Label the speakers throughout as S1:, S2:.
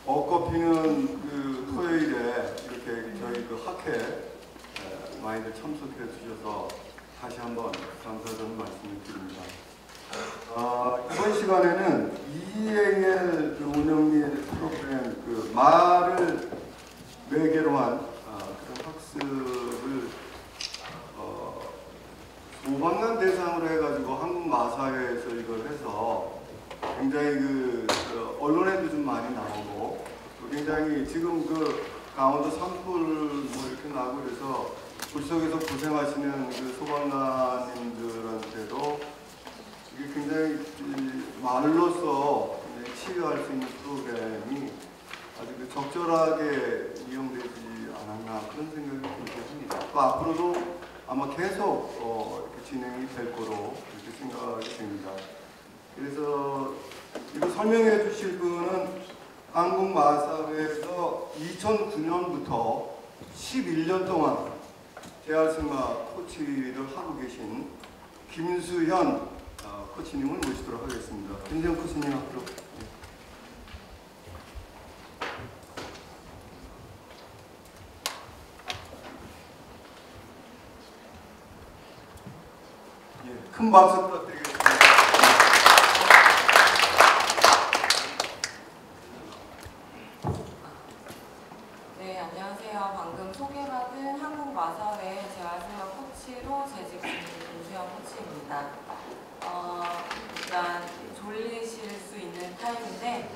S1: 벚꽃피는 그 토요일에 이렇게 저희 그 학회 많이들 참석해 주셔서 다시 한번 감사드리는 말씀을 드립니다. 이번 시간에는 EAL 그 운영 및 프로그램 그 말을 매개로 한 그런 학습을 소방관 대상으로 해가지고 한국 마사회에서 이걸 해서 굉장히 그 언론에도 좀 많이 나오고 굉장히 지금 그 강원도 산불 뭐 이렇게 나고 그래서 불속에서 고생하시는 그 소방관님들한테도 이게 굉장히 말로써 치유할 수 있는 프로그램이 아주 그 적절하게 이용되지 않았나 그런 생각이 들게 합니다. 또 앞으로도 아마 계속 이렇게 진행이 될 거로 이렇게 생각이 됩니다. 그래서 이거 설명해 주실 분은 한국마사회에서 2009년부터 11년 동안 재활승마 코치를 하고 계신 김수현 코치님을 모시도록 하겠습니다. 김수현 코치님 앞으로. 큰 박수 부탁드리겠습니다.
S2: 네, 안녕하세요. 방금 소개받은 한국마사회 재활승마 코치로 재직 중인 김수현 코치입니다. 일단 졸리실 수 있는 타임인데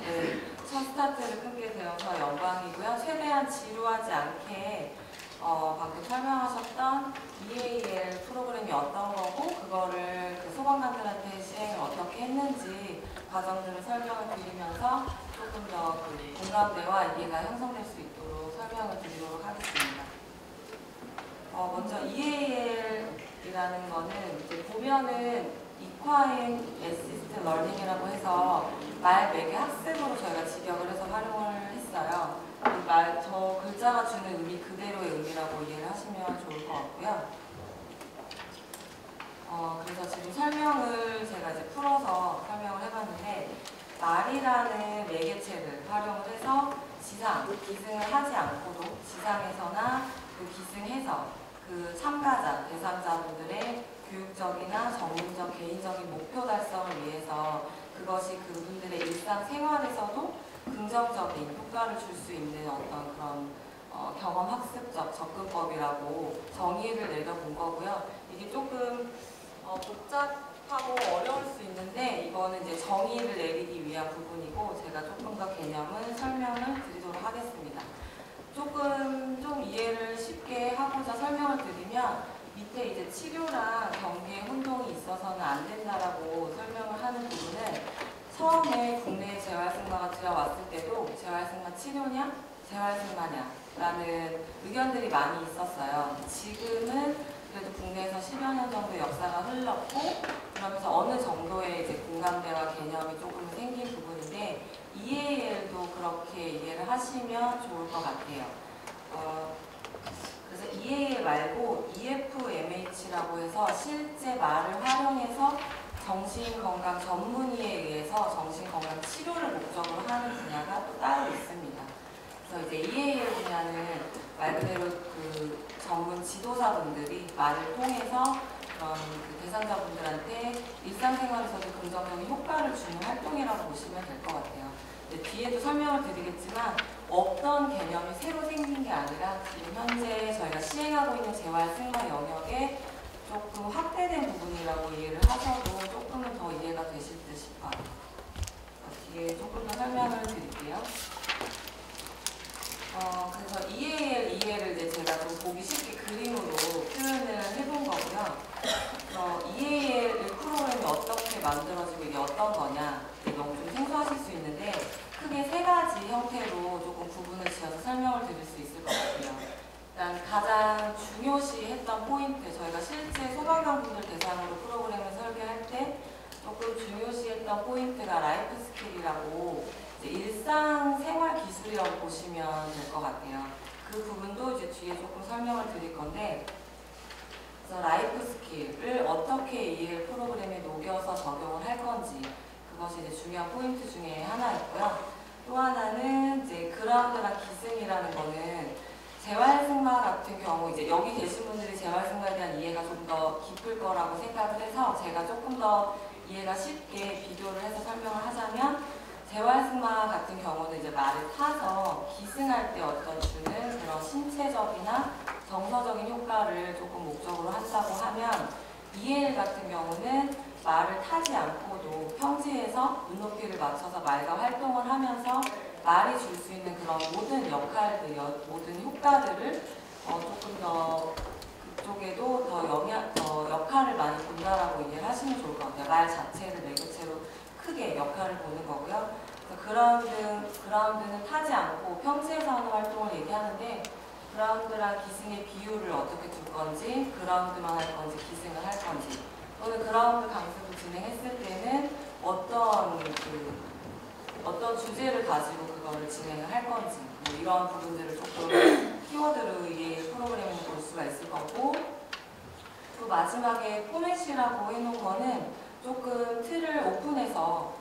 S2: 첫 스타트를 끊게 되어서 영광이고요. 최대한 지루하지 않게 방금 설명하셨던 EAL 프로그램이 어떤 거고 그거를 그 소방관들한테 시행을 어떻게 했는지 과정들을 설명을 드리면서 조금 더 그 공감대와 이해가 형성될 수 있도록 설명을 드리도록 하겠습니다. 먼저 EAL이라는 거는 이제 보면은 Equine Assist Learning이라고 해서 말 매개 학습으로 저희가 직역을 해서 활용을 했어요. 저 글자가 주는 의미 그대로의 의미라고 이해를 하시면 좋을 것 같고요. 그래서 지금 설명을 제가 이제 풀어서 설명을 해봤는데 말이라는 매개체를 활용을 해서 기승을 하지 않고도 지상에서나 그 기승해서 그 참가자, 대상자분들의 교육적이나 전문적, 개인적인 목표 달성을 위해서 그것이 그분들의 일상생활에서도 긍정적인 효과를 줄 수 있는 어떤 그런 경험학습적 접근법이라고 정의를 내려본 거고요. 이게 조금 복잡하고 어려울 수 있는데 이거는 이제 정의를 내리기 위한 부분이고 제가 조금 더 개념을 설명을 드리도록 하겠습니다. 좀 이해를 쉽게 하고자 설명을 드리면 밑에 이제 치료랑 경계 혼동이 있어서는 안 된다라고 설명을 하는 부분은 처음에 국내에 재활승마가 들어왔을 때도 재활승마 치료냐, 재활승마냐 라는 의견들이 많이 있었어요. 지금은 그래도 국내에서 10여 년 정도 역사가 흘렀고 그러면서 어느 정도의 이제 공감대와 개념이 조금 생긴 부분인데 EAL도 그렇게 이해를 하시면 좋을 것 같아요. 그래서 EAL 말고 EFMH라고 해서 실제 말을 활용해서 정신건강 전문의에 의해서 정신건강 치료를 목적으로 하는 분야가 또 따로 있습니다. 그래서 이제 EAL 분야는 말 그대로 그 전문 지도사분들이 말을 통해서 그런 그 대상자분들한테 일상생활에서도 긍정적인 효과를 주는 활동이라고 보시면 될 것 같아요. 뒤에도 설명을 드리겠지만 어떤 개념이 새로 생긴 게 아니라 지금 현재 저희가 시행하고 있는 재활승마 영역에 조금 확대된 부분이라고 이해를 하셔도 조금은 더 이해가 되실 듯 싶어요. 뒤에 조금 더 설명을 드릴게요. 그래서 EAL을 이제 제가 좀 보기 쉽게 그림으로 표현을 해본 거고요. EAL 프로그램이 어떻게 만들어지고 이게 어떤 거냐 너무 좀 생소하실 수 있는데 크게 세 가지 형태로 조금 구분을 지어서 설명을 드릴 수 있을 것 같아요. 일단 가장 중요시했던 포인트, 저희가 실제 소방관분들 대상으로 프로그램을 설계할 때 조금 중요시했던 포인트가 라이프 스킬이라고 일상생활 기술이라고 보시면 될 것 같아요. 그 부분도 이제 뒤에 조금 설명을 드릴 건데 그래서 라이프 스킬을 어떻게 EAL 프로그램에 녹여서 적용을 할 건지 그것이 이제 중요한 포인트 중에 하나였고요. 또 하나는 이제 그라운드랑 기승이라는 거는 재활승마 같은 경우 이제 여기 계신 분들이 재활승마에 대한 이해가 좀 더 깊을 거라고 생각을 해서 제가 조금 더 이해가 쉽게 비교를 해서 설명을 하자면 재활승마 같은 경우는 이제 말을 타서 기승할 때 어떤 주는 그런 신체적이나 정서적인 효과를 조금 목적으로 한다고 하면 EL 같은 경우는 말을 타지 않고도 평지에서 눈높이를 맞춰서 말과 활동을 하면서 말이 줄 수 있는 그런 모든 역할들, 모든 효과들을 조금 더 그쪽에도 더 역할을 많이 본다라고 이해를 하시면 좋을 것 같아요. 말 자체를 매개체로 크게 역할을 보는 거고요. 그라운드는 타지 않고 평지에서 하는 활동을 얘기하는데 그라운드랑 기승의 비율을 어떻게 둘 건지, 그라운드만 할 건지, 기승을 할 건지, 또는 그라운드 강습을 진행했을 때는 어떤 주제를 가지고 그거를 진행을 할 건지, 뭐 이런 부분들을 조금 키워드로 이 프로그램을 볼 수가 있을 거고, 또 마지막에 포맷이라고 해놓은 거는 조금 틀을 오픈해서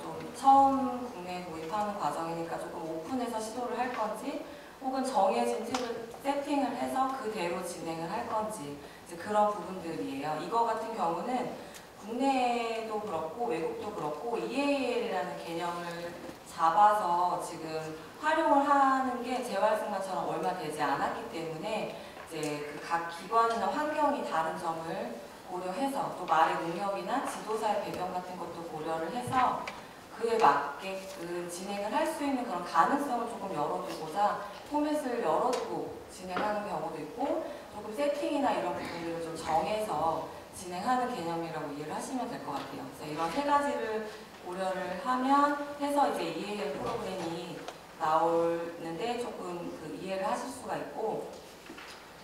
S2: 좀 처음 국내에 도입하는 과정이니까 조금 오픈해서 시도를 할 건지, 혹은 정해진 틀을 세팅을 해서 그대로 진행을 할 건지, 이제 그런 부분들이에요. 이거 같은 경우는 국내도 그렇고 외국도 그렇고 EAL이라는 개념을 잡아서 지금 활용을 하는 게 재활승마처럼 얼마 되지 않았기 때문에 이제 그 각 기관이나 환경이 다른 점을 고려해서 또 말의 능력이나 지도사의 배경 같은 것도 고려를 해서 그에 맞게끔 진행을 할 수 있는 그런 가능성을 조금 열어두고자 포맷을 열어두고 진행하는 경우도 있고 조금 세팅이나 이런 부분들을 좀 정해서 진행하는 개념이라고 이해를 하시면 될 것 같아요. 그래서 이런 세 가지를 고려를 해서 이제 EAL 프로그램이 나오는데 조금 그 이해를 하실 수가 있고,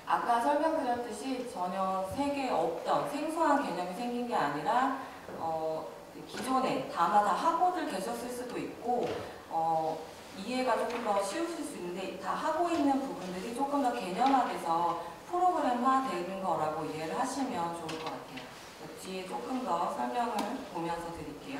S2: 아까 설명드렸듯이 전혀 세계에 없던 생소한 개념이 생긴 게 아니라 기존에 다마 다 하고들 계셨을 수도 있고 이해가 조금 더 쉬우실 수 있는데 다 하고 있는 부분들이 조금 더 개념화돼서 프로그램화 되는 거라고 이해를 하시면 좋을 것 같아요. 뒤에 조금 더 설명을 보면서 드릴게요.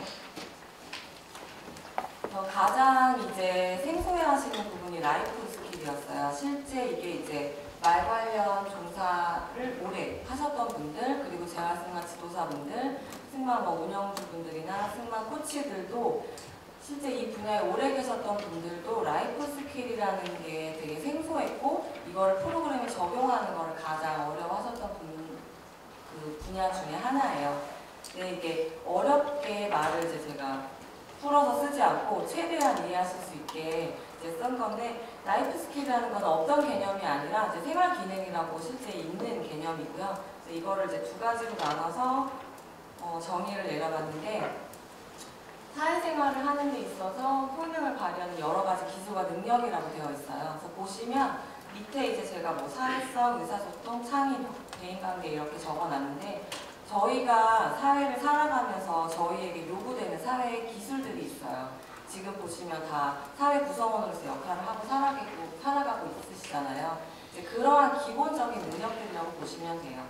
S2: 가장 이제 생소해하시는 부분이 라이프 스킬이었어요. 실제 이게 이제 말 관련 종사를 오래 하셨던 분들, 그리고 재활승마 지도사분들, 승마 운영주분들이나 승마 코치들도 실제 이 분야에 오래 계셨던 분들도 라이프 스킬이라는 게 되게 생소했고 이거를 프로그램에 적용하는 거를 가장 어려워하셨던 그 분야 중에 하나예요. 근데 이게 어렵게 말을 이제 제가 풀어서 쓰지 않고 최대한 이해하실 수 있게 이제 쓴 건데, 라이프 스킬이라는 건 어떤 개념이 아니라 이제 생활 기능이라고 실제 있는 개념이고요. 그래서 이거를 이제 두 가지로 나눠서 정의를 내려봤는데, 사회생활을 하는 데 있어서 효능을 발휘하는 여러 가지 기술과 능력이라고 되어 있어요. 그래서 보시면 밑에 이제 제가 뭐 사회성, 의사소통, 창의력, 대인관계 이렇게 적어놨는데, 저희가 사회를 살아가면서 저희에게 요구되는 사회의 기술들이 있어요. 지금 보시면 다 사회 구성원으로서 역할을 하고 살아가고 있으시잖아요. 이제 그러한 기본적인 능력들이라고 보시면 돼요.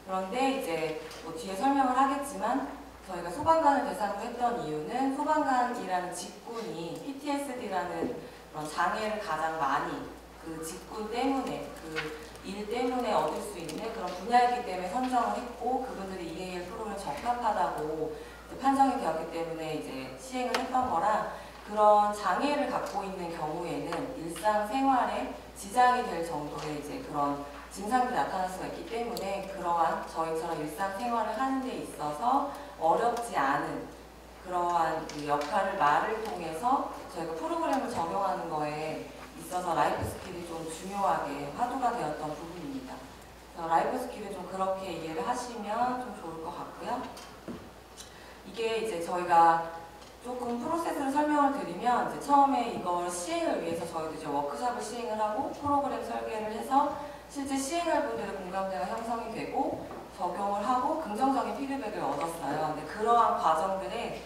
S2: 그런데 이제 뭐 뒤에 설명을 하겠지만 저희가 소방관을 대상으로 했던 이유는 소방관이라는 직군이 PTSD라는 그런 장애를 가장 많이 그 직군 때문에 그 일 때문에 얻을 수 있는 그런 분야이기 때문에 선정을 했고, 그분들이 EAL 프로그램에 적합하다고 판정이 되었기 때문에 이제 시행을 했던 거라, 그런 장애를 갖고 있는 경우에는 일상생활에 지장이 될 정도의 이제 그런 증상들이 나타날 수가 있기 때문에 그러한 저희처럼 일상생활을 하는 데 있어서 어렵지 않은 그러한 그 역할을 말을 통해서 저희가 프로그램을 적용하는 거에 있어서 라이프 스킬이 좀 중요하게 화두가 되었던 부분입니다. 그래서 라이프 스킬을 좀 그렇게 이해를 하시면 좀 좋을 것 같고요. 이게 이제 저희가 조금 프로세스를 설명을 드리면, 이제 처음에 이걸 시행을 위해서 저희도 이제 워크숍을 시행을 하고 프로그램 설계를 해서 실제 시행할 분들의 공감대가 형성이 되고 적용을 하고 긍정적인 피드백을 얻었어요. 근데 그러한 과정들에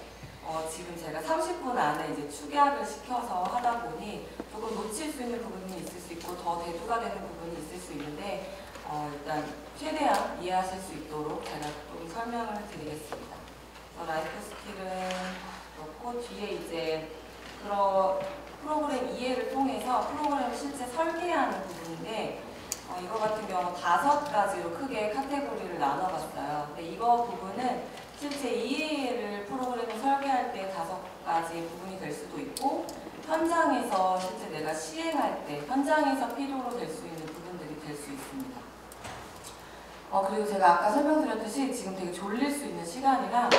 S2: 지금 제가 30분 안에 이제 축약을 시켜서 하다 보니 조금 놓칠 수 있는 부분이 있을 수 있고 더 대두가 되는 부분이 있을 수 있는데 일단 최대한 이해하실 수 있도록 제가 좀 설명을 드리겠습니다. 라이프 스킬은 그렇고, 뒤에 이제 그런 프로그램 이해를 통해서 프로그램을 실제 설계하는 부분인데 이거 같은 경우 5가지로 크게 카테고리를 나눠봤어요. 근데 이거 부분은 실제 이해를 프로그램을 설계할 때 5가지 부분이 될 수도 있고 현장에서 실제 내가 시행할 때 현장에서 필요로 될 수 있는 부분들이 될 수 있습니다. 그리고 제가 아까 설명드렸듯이 지금 되게 졸릴 수 있는 시간이라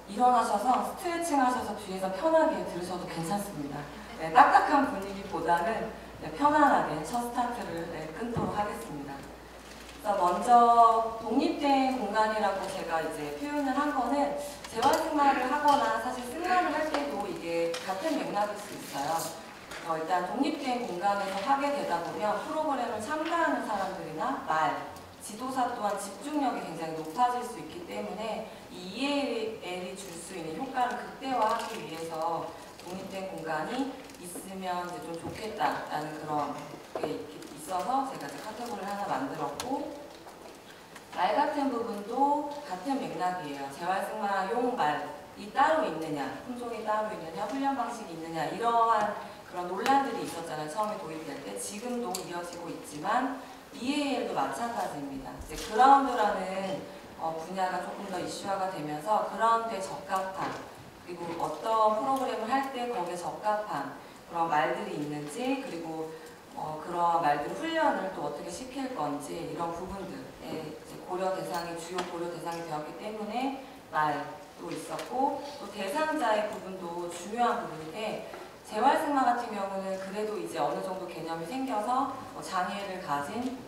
S2: 일어나셔서 스트레칭 하셔서 뒤에서 편하게 들으셔도 괜찮습니다. 네, 딱딱한 분위기보다는 편안하게 첫 스타트를 끊도록 하겠습니다. 먼저 독립된 공간이라고 제가 이제 표현을 한 거는 재활승마를 하거나 사실 승마를 할 때도 이게 같은 맥락일 수 있어요. 일단 독립된 공간에서 하게 되다 보면 프로그램을 참가하는 사람들이나 지도사 또한 집중력이 굉장히 높아질 수 있기 때문에 이 EAL이 줄 수 있는 효과를 극대화하기 위해서 독립된 공간이 있으면 이제 좀 좋겠다라는 그런 게 있어서 제가 이제 카테고리를 하나 만들었고 말 같은 부분도 같은 맥락이에요. 재활승마용 말이 따로 있느냐, 품종이 따로 있느냐, 훈련 방식이 있느냐 이러한 그런 논란들이 있었잖아요. 처음에 도입될 때. 지금도 이어지고 있지만 EAL도 마찬가지입니다. 이제 그라운드라는 분야가 조금 더 이슈화가 되면서 그라운드에 적합한 그리고 어떤 프로그램을 할 때 거기에 적합한 그런 말들이 있는지 그리고 그런 말들 훈련을 또 어떻게 시킬 건지 이런 부분들에 고려 대상이 주요 고려 대상이 되었기 때문에 말도 있었고 또 대상자의 부분도 중요한 부분인데 재활승마 같은 경우는 그래도 이제 어느 정도 개념이 생겨서 장애를 가진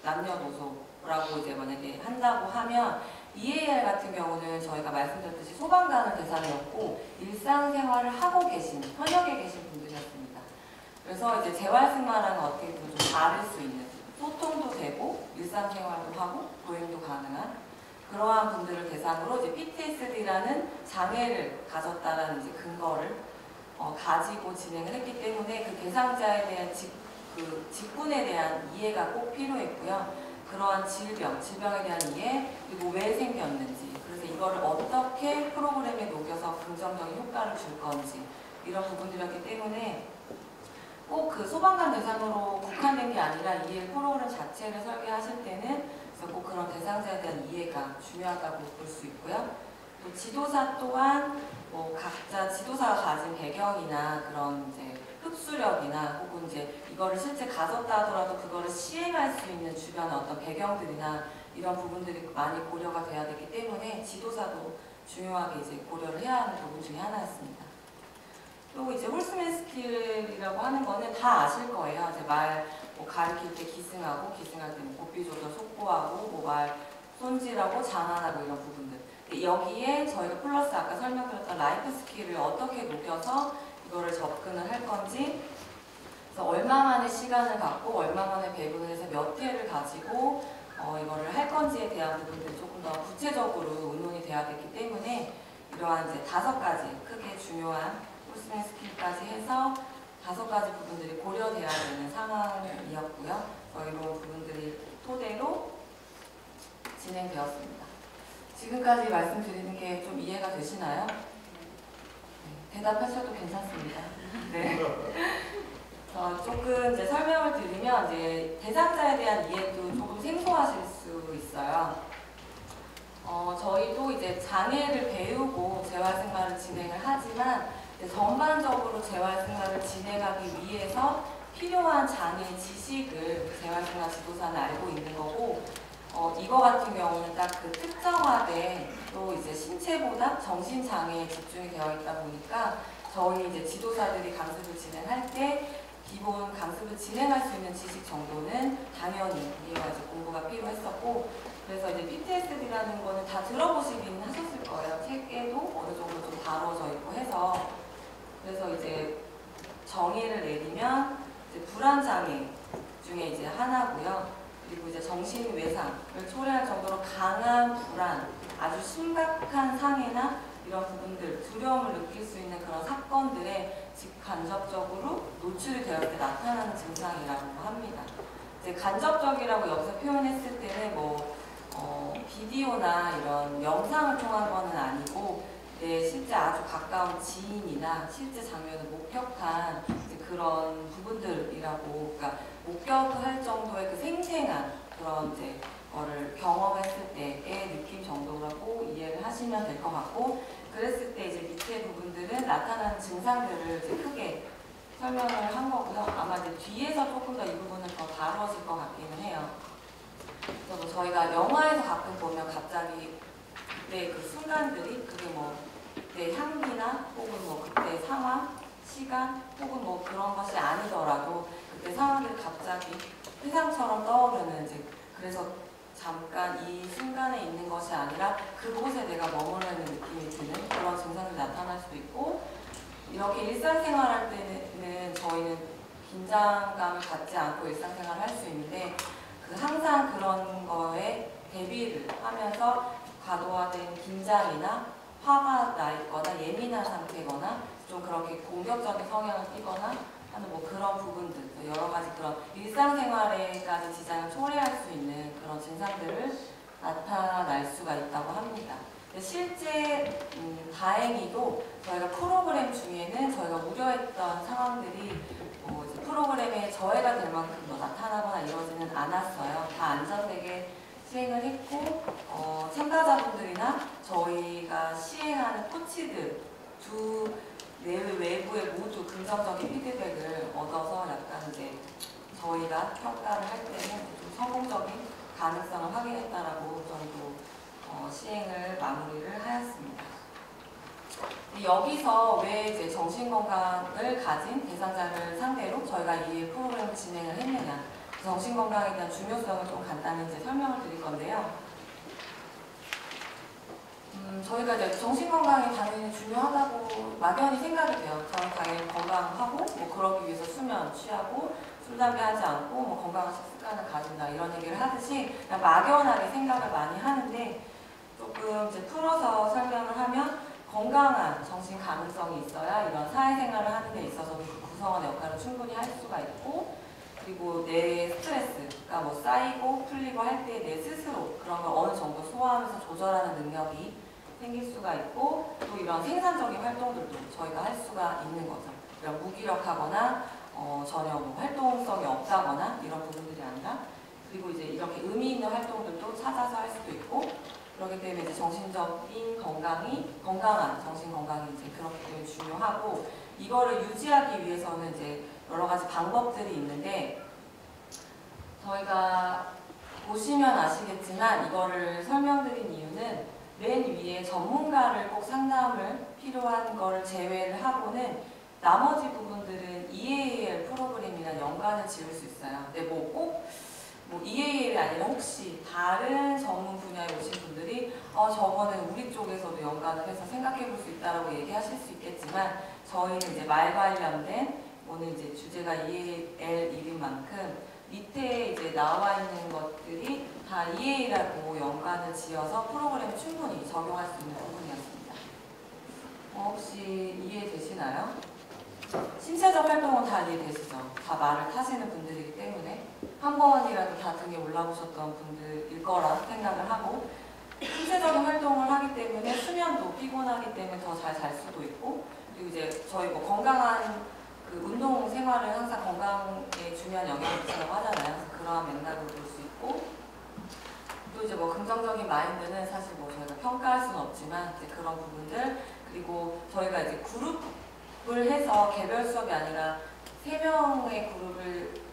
S2: 남녀노소라고 이제 만약에 한다고 하면 EAL 같은 경우는 저희가 말씀드렸듯이 소방관을 대상이었고 일상생활을 하고 계신 현역에 계신 분들이었습니다. 그래서 이제 재활승마랑은 어떻게 보면 좀 다를 수 있는 소통도 되고 일상생활도 하고 보행도 가능한 그러한 분들을 대상으로 이제 PTSD라는 장애를 가졌다라는 이제 근거를 가지고 진행을 했기 때문에 그 대상자에 대한 직군에 대한 이해가 꼭 필요했고요. 그러한 질병에 대한 이해, 그리고 왜 생겼는지, 그래서 이거를 어떻게 프로그램에 녹여서 긍정적인 효과를 줄 건지 이런 부분들이었기 때문에 꼭 그 소방관 대상으로 국한된 게 아니라 EAL 프로그램 자체를 설계하실 때는 그래서 꼭 그런 대상자에 대한 이해가 중요하다고 볼 수 있고요. 또 지도사 또한 각자 지도사가 가진 배경이나 그런 이제 흡수력이나 혹은 이제 이거를 실제 가졌다 하더라도 그거를 시행할 수 있는 주변의 어떤 배경들이나 이런 부분들이 많이 고려가 돼야 되기 때문에 지도사도 중요하게 이제 고려를 해야 하는 부분 중에 하나였습니다. 또 이제 홀스맨 스킬이라고 하는 거는 다 아실 거예요. 이제 말 가르칠 때 기승하고 기승할 때 고삐 조절 속보하고 말 손질하고 장안하고 이런 부분들. 여기에 저희가 플러스 아까 설명드렸던 라이프 스킬을 어떻게 녹여서 이거를 접근을 할 건지 그래서 얼마만의 시간을 갖고 얼마만의 배분을 해서 몇 회를 가지고 이거를 할 건지에 대한 부분들이 조금 더 구체적으로 의논이 돼야 되기 때문에 이러한 이제 5가지 크게 중요한 홀스맨 스킬까지 해서 5가지 부분들이 고려돼야 되는 상황이었고요. 이런 부분들이 토대로 진행되었습니다. 지금까지 말씀드리는 게 좀 이해가 되시나요? 대답하셔도 괜찮습니다. 네. 조금 이제 설명을 드리면 이제 대상자에 대한 이해도 조금 생소하실 수 있어요. 저희도 이제 장애를 배우고 재활승마를 진행을 하지만 전반적으로 재활승마를 진행하기 위해서 필요한 장애 지식을 재활승마 지도사는 알고 있는 거고 이거 같은 경우는 딱 그 특정화된 또 이제 신체보다 정신장애에 집중이 되어 있다 보니까 저희 이제 지도사들이 강습을 진행할 때 기본 강습을 진행할 수 있는 지식 정도는 당연히 이해가 이제 공부가 필요했었고 그래서 이제 PTSD라는 거는 다 들어보시긴 하셨을 거예요. 책에도 어느 정도 좀 다뤄져 있고 해서 그래서 이제 정의를 내리면 이제 불안장애 중에 이제 하나고요. 그리고 이제 정신 외상을 초래할 정도로 강한 불안, 아주 심각한 상해나 이런 부분들, 두려움을 느낄 수 있는 그런 사건들에 직간접적으로 노출이 되었을 때 나타나는 증상이라고 합니다. 이제 간접적이라고 여기서 표현했을 때는 비디오나 이런 영상을 통한 거는 아니고 내 실제 아주 가까운 지인이나 실제 장면을 목격한 이제 그런 부분들이라고, 그러니까 목격할 정도의 그 생생한 그런 이제 거를 경험했을 때의 느낌 정도라고 이해를 하시면 될 것 같고, 그랬을 때 이제 밑에 부분들은 나타나는 증상들을 이제 크게 설명을 한 거고요. 아마 이제 뒤에서 조금 더 이 부분은 더 다루어질 것 같기는 해요. 그래서 뭐 저희가 영화에서 가끔 보면 갑자기 그때 그 순간들이, 그게 뭐 그때 향기나 혹은 뭐 그때 상황, 시간 혹은 뭐 그런 것이 아니더라도 그때 상황들이 갑자기 회상처럼 떠오르는, 이제 그래서 잠깐 이 순간에 있는 것이 아니라 그곳에 내가 머무르는 느낌이 드는 그런 증상이 나타날 수도 있고, 이렇게 일상생활할 때는 저희는 긴장감을 갖지 않고 일상생활을 할 수 있는데, 그 항상 그런 거에 대비를 하면서 과도화된 긴장이나 화가 나 있거나 예민한 상태거나 좀 그렇게 공격적인 성향을 띠거나 하는 뭐 그런 부분들, 여러 가지 그런 일상생활에까지 지장을 초래할 수 있는 그런 증상들을 나타날 수가 있다고 합니다. 실제 다행히도 저희가 프로그램 중에는 저희가 우려했던 상황들이 이제 프로그램에 저해가 될 만큼 나타나거나 이러지는 않았어요. 다 안전되게 시행을 했고, 참가자분들이나 저희가 시행하는 코치들 두 외부에 모두 긍정적인 피드백을 얻어서 약간 이제 저희가 평가를 할 때는 좀 성공적인 가능성을 확인했다라고 정도 시행을 마무리를 하였습니다. 여기서 왜 이제 정신건강을 가진 대상자를 상대로 저희가 이 프로그램을 진행을 했느냐, 정신건강에 대한 중요성을 좀 간단히 이제 설명을 드릴 건데요. 저희가 이제 정신건강이 당연히 중요하다고 막연히 생각이 돼요. 저는 당연히 건강하고 뭐 그러기 위해서 수면 취하고 술, 담배 하지 않고 뭐 건강한 식습관을 가진다 이런 얘기를 하듯이 그냥 막연하게 생각을 많이 하는데, 조금 이제 풀어서 설명을 하면 건강한 정신 가능성이 있어야 이런 사회생활을 하는 데 있어서도 그 구성원의 역할을 충분히 할 수가 있고, 그리고 내 스트레스가 뭐 쌓이고 풀리고 할 때 내 스스로 그런 걸 어느 정도 소화하면서 조절하는 능력이 생길 수가 있고, 또 이런 생산적인 활동들도 저희가 할 수가 있는 거죠. 이런 무기력하거나 전혀 뭐 활동성이 없다거나 이런 부분들이 아니라, 그리고 이제 이렇게 의미 있는 활동들도 찾아서 할 수도 있고, 그렇기 때문에 이제 정신적인 건강한 정신 건강이 이제 그렇기 때문에 중요하고, 이거를 유지하기 위해서는 이제 여러 가지 방법들이 있는데, 저희가 보시면 아시겠지만 이거를 설명드린 이유는 맨 위에 전문가를 꼭 상담을 필요한 거를 제외를 하고는 나머지 부분들은 EAL 프로그램이랑 연관을 지을 수 있어요. 근데 뭐 꼭 EAL이 아니라 혹시 다른 전문 분야에 오신 분들이 저거는 우리 쪽에서도 연관을 해서 생각해 볼 수 있다라고 얘기하실 수 있겠지만, 저희는 이제 말 관련된 오늘 이제 주제가 EAL인 만큼 밑에 이제 나와 있는 것들이 다 EA라고 연관을 지어서 프로그램 충분히 적용할 수 있는 부분이었습니다. 혹시 이해되시나요? 신체적 활동은 다 이해되시죠? 다 말을 타시는 분들이기 때문에 한 번이라도 다 등에 올라오셨던 분들일 거라 생각을 하고, 신체적인 활동을 하기 때문에 수면도 피곤하기 때문에 더 잘 잘 수도 있고, 그리고 이제 저희 뭐 건강한 그 운동 생활은 항상 건강에 중요한 영향을 미친다고 하잖아요. 그래서 그러한 맥락으로 볼 수 있고, 또 이제 뭐 긍정적인 마인드는 사실 뭐 저희가 평가할 수는 없지만 이제 그런 부분들, 그리고 저희가 이제 그룹을 해서 개별 수업이 아니라 3명의 그룹을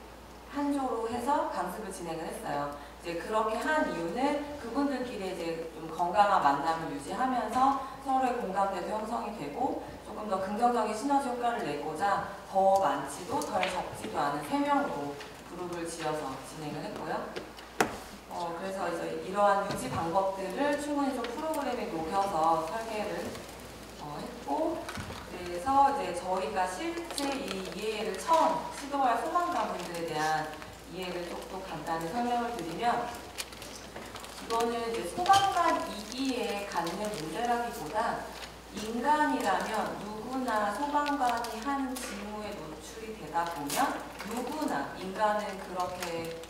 S2: 한 조로 해서 강습을 진행을 했어요. 이제 그렇게 한 이유는 그분들끼리 이제 좀 건강한 만남을 유지하면서 서로의 공감대도 형성이 되고, 조금 더 긍정적인 시너지 효과를 내고자 더 많지도 덜 적지도 않은 3명으로 그룹을 지어서 진행을 했고요. 그래서 이제 이러한 유지 방법들을 충분히 좀 프로그램에 녹여서 설계를 했고, 그래서 이제 저희가 실제 이 이해를 처음 시도할 소방관분들에 대한 이해를 조금 간단히 설명을 드리면, 이거는 이제 소방관이기에 갖는 문제라기보다 인간이라면 누구나 소방관이 하는 직무에 노출이 되다 보면 누구나 인간은 그렇게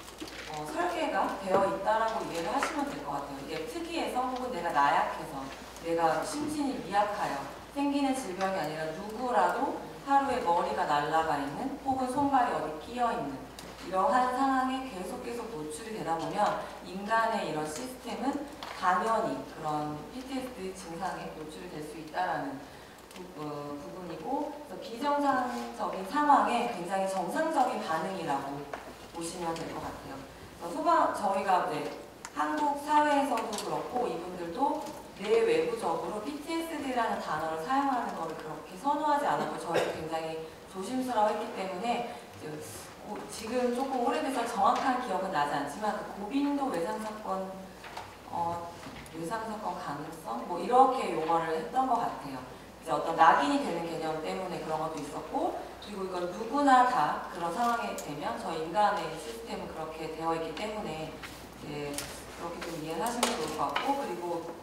S2: 설계가 되어 있다라고 이해를 하시면 될 것 같아요. 이게 특이해서 혹은 내가 나약해서 내가 심신이 미약하여 생기는 질병이 아니라 누구라도 하루에 머리가 날아가 있는 혹은 손발이 어디 끼어 있는 이러한 상황에 계속 노출이 되다 보면 인간의 이런 시스템은 당연히 그런 PTSD 증상에 노출이 될 수 있다라는 부분이고, 그래서 비정상적인 상황에 굉장히 정상적인 반응이라고 보시면 될 것 같아요. 저희가 한국 사회에서도 그렇고 이분들도 내외부적으로 PTSD라는 단어를 사용하는 것을 그렇게 선호하지 않았고 저희도 굉장히 조심스러워했기 때문에 지금 조금 오래돼서 정확한 기억은 나지 않지만 그 고빈도 외상사건 가능성 뭐 이렇게 용어를 했던 것 같아요. 이제 어떤 낙인이 되는 개념 때문에 그런 것도 있었고, 그리고 이건 누구나 다 그런 상황이 되면 저희 인간의 시스템은 그렇게 되어 있기 때문에 이제 그렇게 좀 이해를 하시면 좋을 것 같고, 그리고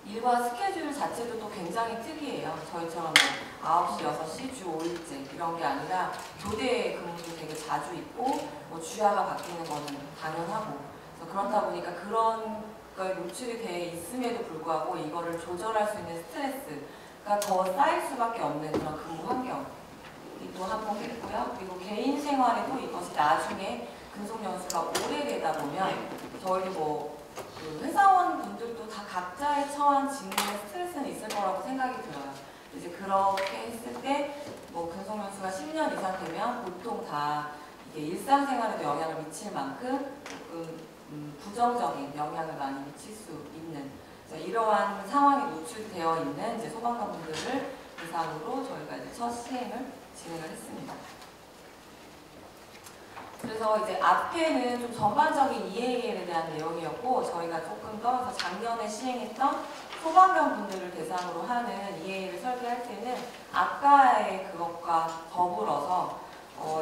S2: 일과 스케줄 자체도 또 굉장히 특이해요. 저희처럼 9시, 6시, 주 5일째 이런 게 아니라 교대 근무도 되게 자주 있고 뭐 주야가 바뀌는 거는 당연하고, 그래서 그렇다 보니까 그런 거에 노출이 돼 있음에도 불구하고 이거를 조절할 수 있는 스트레스가 더 쌓일 수밖에 없는 그런 근무 환경이 또 한몫했고요. 그리고 개인 생활에도 이것이 나중에 근속 연수가 오래되다 보면 저희도 그 회사원 분들도 다 각자의 처한 직무의 스트레스는 있을 거라고 생각이 들어요. 이제 그렇게 했을 때 뭐 근속 연수가 10년 이상 되면 보통 다 이게 일상생활에도 영향을 미칠 만큼 조금 부정적인 영향을 많이 미칠 수 있는 이러한 상황에 노출되어 있는 이제 소방관분들을 대상으로 저희가 이제 첫 시행을 진행을 했습니다. 그래서 이제 앞에는 좀 전반적인 EAL에 대한 내용이었고, 저희가 조금 떠서 작년에 시행했던 소방관 분들을 대상으로 하는 EAL을 설계할 때는 아까의 그것과 더불어서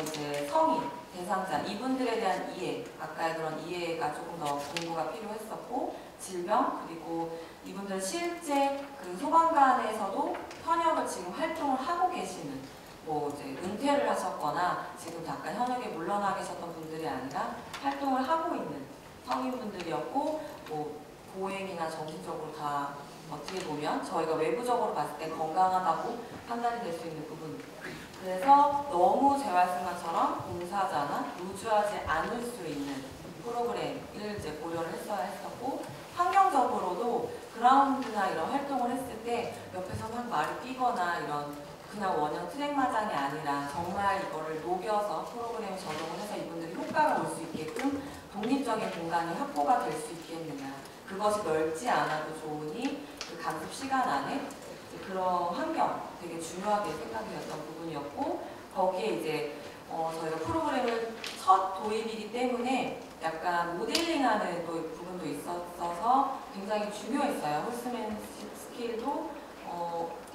S2: 이제 성인, 대상자, 이분들에 대한 이해, 아까의 그런 이해가 조금 더 공부가 필요했었고, 질병, 그리고 이분들 실제 그 소방관에서도 현역을 지금 활동을 하고 계시는, 뭐 이제 은퇴를 하셨거나 지금 잠깐 현역에 물러나 계셨던 분들이 아니라 활동을 하고 있는 성인분들이었고, 뭐 보행이나 정신적으로 다 어떻게 보면 저희가 외부적으로 봤을 때 건강하다고 판단이 될 수 있는 부분. 그래서 너무 제 말씀처럼 봉사자나 루즈하지 않을 수 있는 프로그램을 이제 고려를 했어야 했었고, 환경적으로도 그라운드나 이런 활동을 했을 때 옆에서 막 말이 뛰거나 이런 그냥 원형 트랙마장이 아니라 정말 이거를 녹여서 프로그램에 적용을 해서 이분들이 효과가 올 수 있게끔 독립적인 공간이 확보가 될 수 있겠느냐, 그것이 넓지 않아도 좋으니 그 강습 시간 안에 그런 환경 되게 중요하게 생각되었던 부분이었고, 거기에 이제 저희가 프로그램을 첫 도입이기 때문에 약간 모델링하는 또 부분도 있어서 굉장히 중요했어요. 홀스맨십 스킬도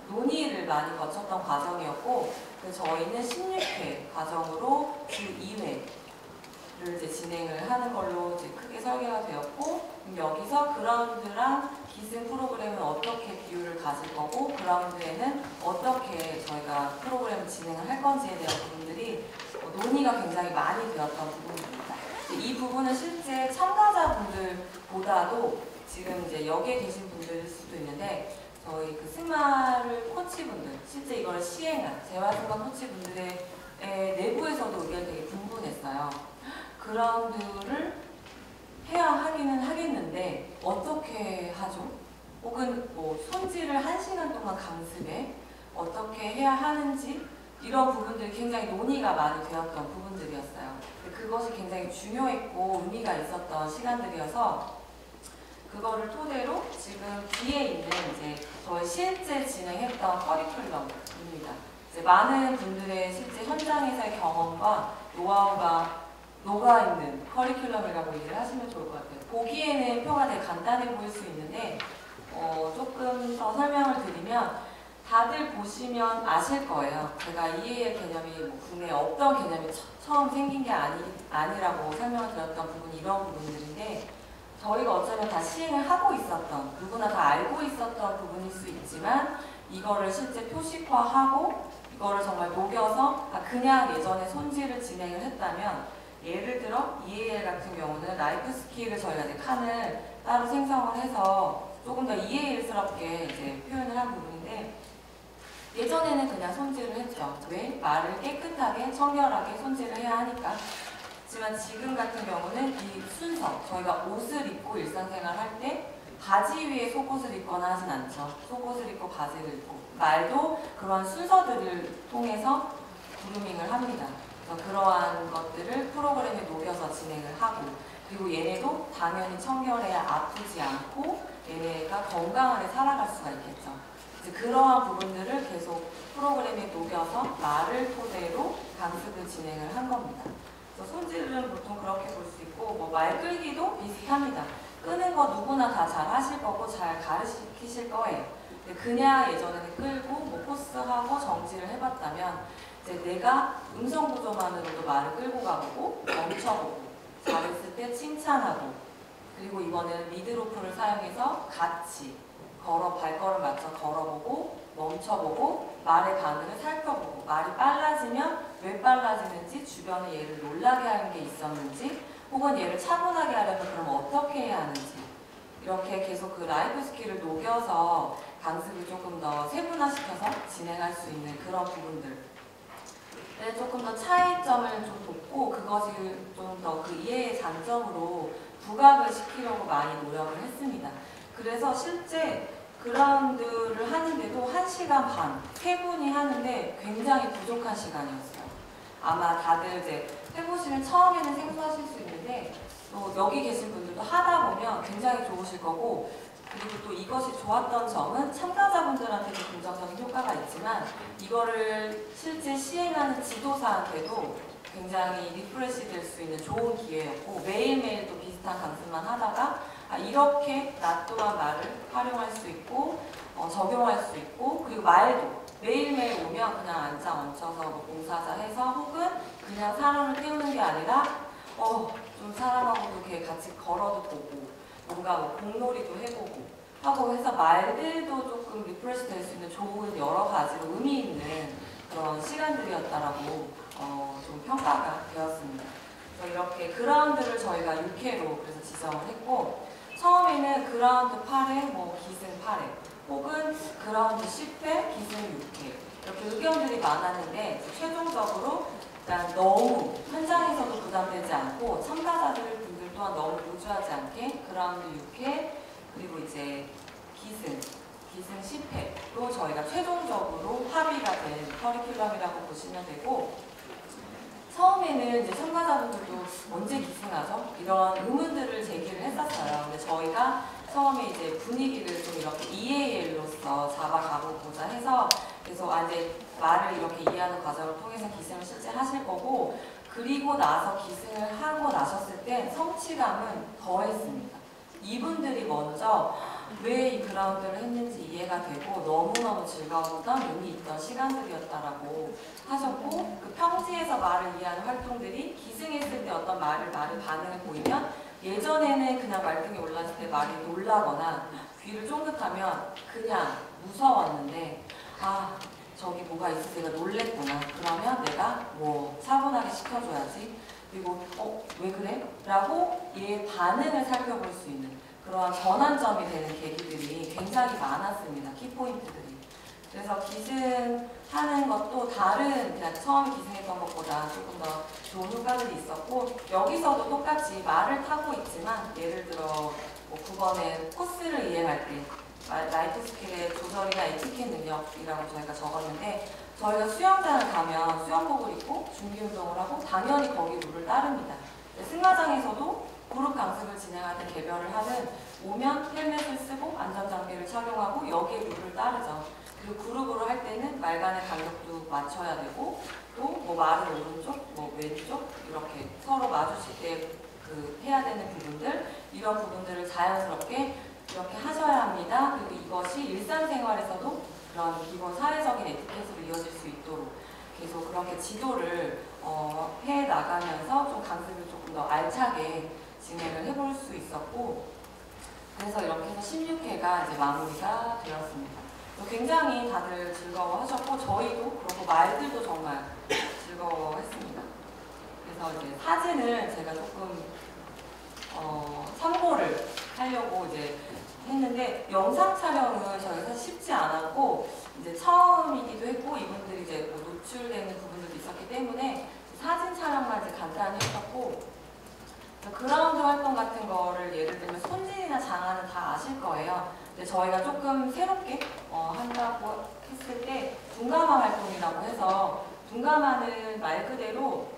S2: 논의를 많이 거쳤던 과정이었고, 저희는 16회 과정으로 주 2회를 이제 진행을 하는 걸로 이제 크게 설계가 되었고, 여기서 그라운드랑 기승 프로그램은 어떻게 비율을 가질 거고, 그라운드에는 어떻게 저희가 프로그램을 진행을 할 건지에 대한 부분들이 논의가 굉장히 많이 되었던 부분입니다. 이 부분은 실제 참가자분들보다도 지금 이제 여기에 계신 분들일 수도 있는데, 저희 그 승마를 코치분들, 실제 이걸 시행한 재활승마 코치분들의 내부에서도 의견이 되게 분분했어요. 그라운드를 해야 하기는 하겠는데 어떻게 하죠? 혹은 뭐 손질을 1시간 동안 강습에 어떻게 해야 하는지, 이런 부분들이 굉장히 논의가 많이 되었던 부분들이었어요. 그것이 굉장히 중요했고 의미가 있었던 시간들이어서 그거를 토대로 지금 뒤에 있는 이제 저희 실제 진행했던 커리큘럼입니다. 이제 많은 분들의 실제 현장에서의 경험과 노하우가 녹아있는 커리큘럼이라고 얘기를 하시면 좋을 것 같아요. 보기에는 표가 되게 간단해 보일 수 있는데 조금 더 설명을 드리면 다들 보시면 아실 거예요. 제가 EAL 개념이 뭐 국내에 없던 개념이 처음 생긴 게 아니라고 설명을 드렸던 부분이 이런 부분들인데, 저희가 어쩌면 다 시행을 하고 있었던, 누구나 다 알고 있었던 부분일 수 있지만 이거를 실제 표식화하고 이거를 정말 녹여서 그냥 예전에 손질을 진행을 했다면 예를 들어 EAL 같은 경우는 라이프 스킬을 저희가 이제 칸을 따로 생성을 해서 조금 더 EAL스럽게 이제 표현을 한 부분인데, 예전에는 그냥 손질을 했죠. 왜? 말을 깨끗하게 청결하게 손질을 해야 하니까. 하지만 지금 같은 경우는 이 순서, 저희가 옷을 입고 일상생활 할 때 바지 위에 속옷을 입거나 하진 않죠. 속옷을 입고 바지를 입고. 말도 그러한 순서들을 통해서 그루밍을 합니다. 그래서 그러한 것들을 프로그램에 녹여서 진행을 하고, 그리고 얘네도 당연히 청결해야 아프지 않고 얘네가 건강하게 살아갈 수가 있겠죠. 이제 그러한 부분들을 계속 프로그램에 녹여서 말을 토대로 강습을 진행을 한 겁니다. 그래서 손질은 보통 그렇게 볼 수 있고, 뭐 말 끌기도 비슷합니다. 끄는 거 누구나 다 잘 하실 거고 잘 가르치실 거예요. 근데 그냥 예전에는 끌고 뭐 포스하고 정지를 해봤다면, 이제 내가 음성 구조만으로도 말을 끌고 가보고 멈춰보고 잘했을 때 칭찬하고, 그리고 이거는 미드로프를 사용해서 같이 발걸음 맞춰 걸어보고 멈춰보고 말의 반응을 살펴보고, 말이 빨라지면 왜 빨라지는지, 주변에 얘를 놀라게 하는 게 있었는지, 혹은 얘를 차분하게 하려면 그럼 어떻게 해야 하는지, 이렇게 계속 그 라이프 스킬을 녹여서 강습을 조금 더 세분화시켜서 진행할 수 있는 그런 부분들. 조금 더 차이점을 좀 돋고, 그것을 좀 더 그 이해의 장점으로 부각을 시키려고 많이 노력을 했습니다. 그래서 실제 그라운드를 하는데도 1시간 반, 3분이 하는데 굉장히 부족한 시간이었어요. 아마 다들 이제 해보시면 처음에는 생소하실 수 있는데, 또 여기 계신 분들도 하다 보면 굉장히 좋으실 거고, 그리고 또 이것이 좋았던 점은 참가자분들한테도 긍정적인 효과가 있지만, 이거를 실제 시행하는 지도사한테도 굉장히 리프레시 될 수 있는 좋은 기회였고, 매일매일 또 비슷한 강습만 하다가 이렇게 나 또한 말을 활용할 수 있고 적용할 수 있고, 그리고 말도 매일매일 오면 그냥 앉아 얹혀서 뭐 봉사자 해서, 혹은 그냥 사람을 태우는 게 아니라 좀 사람하고도 이렇게 같이 걸어도 보고 뭔가 뭐 공놀이도 해보고 하고 해서 말들도 조금 리프레시 될 수 있는 좋은 여러 가지로 의미 있는 그런 시간들이었다라고 좀 평가가 되었습니다. 그래서 이렇게 그라운드를 저희가 6회로 그래서 지정을 했고, 처음에는 그라운드 8회, 뭐 기승 8회, 혹은 그라운드 10회, 기승 6회, 이렇게 의견들이 많았는데, 최종적으로 일단 너무 현장에서도 부담되지 않고 참가자들 또한 너무 루즈하지 않게 그라운드 6회, 그리고 이제 기승 10회로 저희가 최종적으로 합의가 된 커리큘럼이라고 보시면 되고, 처음에는 이제 참가자분들도 언제 기승하죠? 이런 의문들을 제기를 했었어요. 근데 저희가 처음에 이제 분위기를 좀 이렇게 EAL로서 잡아가보고자 해서, 그래서 이제 말을 이렇게 이해하는 과정을 통해서 기승을 실제 하실 거고, 그리고 나서 기승을 하고 나셨을 때 성취감은 더했습니다. 이분들이 먼저 왜 이 그라운드를 했는지 이해가 되고 너무너무 즐거웠던 의미 있던 시간들이었다라고 하셨고, 그 평지에서 말을 이해하는 활동들이 기승했을 때 어떤 말의 반응을 보이면, 예전에는 그냥 말등에 올랐을 때 말이 놀라거나 귀를 쫑긋하면 그냥 무서웠는데, 저기 뭐가 있어서 내가 놀랬구나, 그러면 내가 뭐 차분하게 시켜줘야지, 그리고 왜 그래? 라고 얘의 반응을 살펴볼 수 있는 그러한 전환점이 되는 계기들이 굉장히 많았습니다. 키포인트들이. 그래서 기승하는 것도 다른 그냥 처음 기승했던 것보다 조금 더 좋은 효과들이 있었고, 여기서도 똑같이 말을 타고 있지만, 예를 들어 뭐 9번에 코스를 이행할 때 라이프 스킬의 조절이나 에티켓 능력이라고 저희가 적었는데, 저희가 수영장을 가면 수영복을 입고 준비 운동을 하고 당연히 거기 룰을 따릅니다. 승마장에서도 그룹 강습을 진행하든 개별을 하든 오면 헬멧을 쓰고 안전장비를 착용하고 여기에 룰을 따르죠. 그리고 그룹으로 할 때는 말 간의 간격도 맞춰야 되고, 또 뭐 말은 오른쪽, 뭐 왼쪽 이렇게 서로 마주칠 때 해야 되는 부분들, 이런 부분들을 자연스럽게 이렇게 하셔야 합니다. 그리고 이것이 일상생활에서도 그런 기본 사회적인 에티켓으로 이어질 수 있도록 계속 그렇게 지도를 해 나가면서 좀 강습을 조금 더 알차게 진행을 해볼 수 있었고, 그래서 이렇게 해서 16회가 이제 마무리가 되었습니다. 굉장히 다들 즐거워하셨고, 저희도 그렇고 말들도 정말 즐거워했습니다. 그래서 그래서 이제 사진을 제가 조금 참고를 하려고 이제 했는데 영상 촬영은 저희가 사실 쉽지 않았고 이제 처음이기도 했고 이분들이 이제 뭐 노출되는 부분들도 있었기 때문에 사진 촬영만 이제 간단히 했었고 그라운드 활동 같은 거를 예를 들면 손진이나 장하는 다 아실 거예요. 근데 저희가 조금 새롭게 한다고 했을 때 둔감화 활동이라고 해서 둔감화는 말 그대로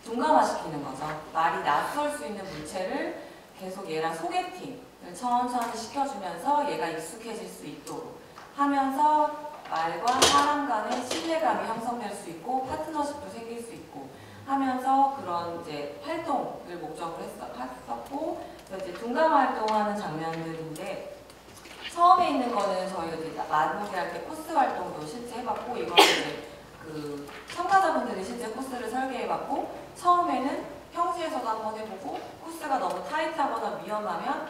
S2: 둔감화시키는 거죠. 말이 낯설 수 있는 물체를 계속 얘랑 소개팅을 천천히 시켜주면서 얘가 익숙해질 수 있도록 하면서 말과 사람 간의 신뢰감이 형성될 수 있고 파트너십도 생길 수 있고 하면서 그런 이제 활동을 목적으로 했었고 이제 둔감 활동하는 장면들인데 처음에 있는 거는 저희가 이제 만놀이 할 때 코스 활동도 실제 해봤고 이거는 이제 그 참가자분들이 실제 코스를 설계해봤고 처음에는 평지에서도 한번 해보고 코스가 너무 타이트하거나 위험하면